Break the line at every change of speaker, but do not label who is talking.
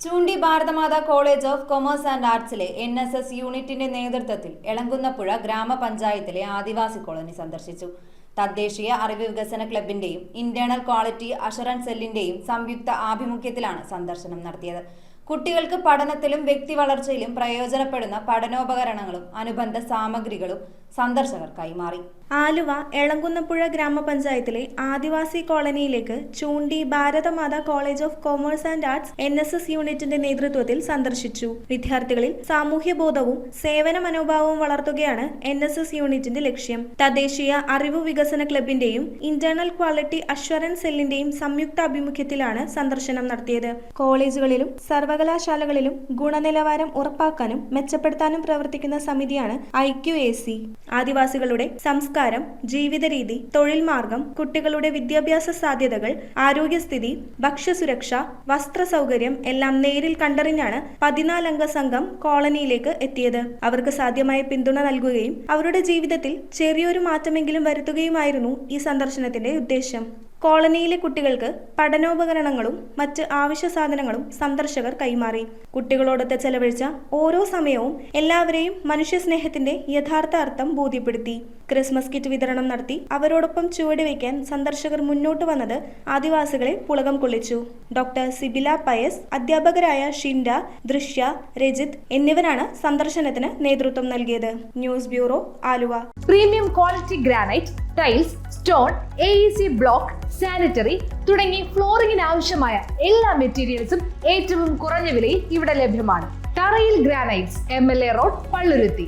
ചൂണ്ടി Bharatamata college of commerce and ആർട്സിലെ NSS യൂണിറ്റിന്റെ നേതൃത്വത്തിൽ എളങ്കുന്നപ്പുഴ ഗ്രാമപഞ്ചായത്തിലെ ആദിവാസി കോളനി സന്ദർശിച്ചു. തദ്ദേശീയ അറിവ് വികസന ക്ലബിന്റെയും ഇന്റേണൽ ക്വാളിറ്റി അഷുറൻസ് സെല്ലിന്റെയും സംയുക്ത ആഭിമുഖ്യത്തിലാണ് സന്ദർശനം നടത്തിയത്. കുട്ടികൾക്ക് പഠനത്തിലും വ്യക്തി വളർച്ചയിലും പ്രയോജനപ്പെടുന്ന പഠനോപകരണങ്ങളും അനുബന്ധ സാമഗ്രികളും സന്ദർശകർ കൈമാറി.
ആലുവ എളങ്കുന്നപ്പുഴ ഗ്രാമപഞ്ചായത്തിലെ ആദിവാസി കോളനിയിലേക്ക് ചൂണ്ടി Bharatamata college of commerce and arts NSS യൂണിറ്റിന്റെ നേതൃത്വത്തിൽ സന്ദർശിച്ചു. വിദ്യാർത്ഥികളിൽ സാമൂഹ്യബോധവും സേവന മനോഭാവവും വളർത്തുകയാണ് NSS യൂണിറ്റിന്റെ ലക്ഷ്യം. തദ്ദേശീയ അറിവ് വികസന ക്ലബിന്റെയും ഇന്റേണൽ ക്വാളിറ്റി അഷുറൻസ് സെല്ലിന്റെയും സംയുക്താഭിമുഖ്യത്തിലാണ് സന്ദർശനം നടത്തിയത്. കോളേജുകളിലും സർവകലാശാലകളിലും ഗുണനിലവാരം ഉറപ്പാക്കാനും മെച്ചപ്പെടുത്താനും പ്രവർത്തിക്കുന്ന സമിതിയാണ് IQAC. ആദിവാസികളുടെ സംസ്കാരം, ജീവിതരീതി, തൊഴിൽ മാർഗം, കുട്ടികളുടെ വിദ്യാഭ്യാസ സാധ്യതകൾ, ആരോഗ്യസ്ഥിതി, ഭക്ഷ്യസുരക്ഷ, വസ്ത്ര സൗകര്യം എല്ലാം നേരിൽ കണ്ടറിഞ്ഞാണ് 14 അംഗ സംഘം കോളനിയിലേക്ക് എത്തിയത്. അവർക്ക് സാധ്യമായ പിന്തുണ നൽകുകയും അവരുടെ ജീവിതത്തിൽ ചെറിയൊരു മാറ്റമെങ്കിലും വരുത്തുകയുമായിരുന്നു ഈ സന്ദർശനത്തിന്റെ ഉദ്ദേശം. കോളനിയിലെ കുട്ടികൾക്ക് പഠനോപകരണങ്ങളും മറ്റ് ആവശ്യ സാധനങ്ങളും സന്ദർശകർ കൈമാറി. കുട്ടികളോടൊത്ത് ചെലവഴിച്ച ഓരോ സമയവും എല്ലാവരെയും മനുഷ്യസ്നേഹത്തിന്റെ യഥാർത്ഥ അർത്ഥം ബോധ്യപ്പെടുത്തി. ക്രിസ്മസ് കിറ്റ് വിതരണം നടത്തി അവരോടൊപ്പം ചുവടുവയ്ക്കാൻ സന്ദർശകർ മുന്നോട്ട് വന്നത് ആദിവാസികളെ പുളകം കൊള്ളിച്ചു. ഡോക്ടർ സിബില പയസ്, അധ്യാപകരായ ഷിൻഡ, ദൃശ്യ, രജിത് എന്നിവരാണ് സന്ദർശനത്തിന് നേതൃത്വം നൽകിയത്. News bureau, Aluva.
Premium quality granite, tiles, stone, AEC block, sanitary തുടങ്ങി ഫ്ലോറിംഗിന് ആവശ്യമായ എല്ലാ മെറ്റീരിയൽസും ഏറ്റവും കുറഞ്ഞ വിലയിൽ ഇവിടെ ലഭ്യമാണ്. തറയിൽ ഗ്രാനൈറ്റ്സ്, MLA റോഡ്, പള്ളുരുത്തി.